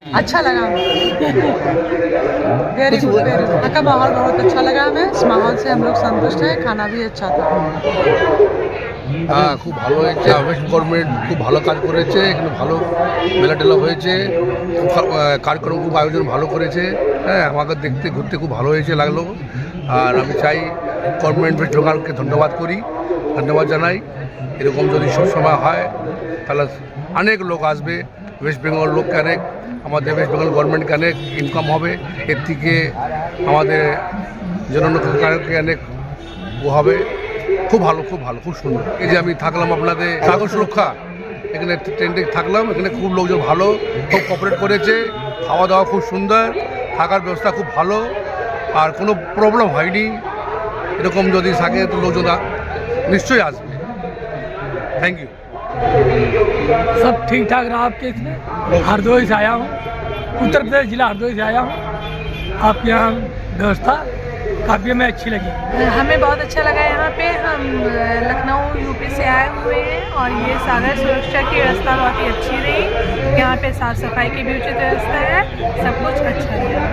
अच्छा लगा very good very good. का माहौल बहुत अच्छा लगा हमें। इस माहौल से हम लोग संतुष्ट हैं। खाना भी अच्छा था। হ্যাঁ, খুব ভালো হয়েছে। ওয়েস্ট গভর্নমেন্ট খুব ভালো কাজ করেছে। এখানে ভালো মেলা টেলা হয়েছে। কার্যক্রম খুব আয়োজন ভালো করেছে। হ্যাঁ, আমাকে দেখতে ঘুরতে খুব ভালো হয়েছে লাগলো। আর আমি চাই গভর্নমেন্ট ওয়েস্ট বেঙ্গলকে ধন্যবাদ করি, ধন্যবাদ জানাই। এরকম যদি সবসময় হয় তাহলে অনেক লোক আসবে। ওয়েস্ট বেঙ্গল লোককে অনেক, আমাদের ওয়েস্ট বেঙ্গল গভর্নমেন্টকে অনেক ইনকাম হবে। এর থেকে আমাদের জনগণকে অনেক ও হবে। খুব ভালো, খুব ভালো, খুব সুন্দর। এই যে আমি থাকলাম আপনাদের সাগর সুরক্ষা, এখানে টেন্টে থাকলাম। এখানে খুব লোকজন ভালো, খুব কোঅপারেট করেছে। খাওয়া দাওয়া খুব সুন্দর, থাকার ব্যবস্থা খুব ভালো, আর কোনো প্রবলেম হয়নি। এরকম যদি থাকে তো লোকজন নিশ্চয়ই আসবে। Thank you. सब ठीक ठाक रहा आपके इसमें। हरदोई से आया हूँ, उत्तर प्रदेश जिला हरदोई से आया हूँ। आपके यहाँ व्यवस्था काफ़ी हमें अच्छी लगी। हमें बहुत अच्छा लगा यहाँ पे। हम लखनऊ यूपी से आए हुए हैं और ये सागर सुरक्षा की व्यवस्था बहुत ही अच्छी रही। यहाँ पे साफ़ सफाई की भी उचित व्यवस्था है। सब कुछ अच्छा रहा।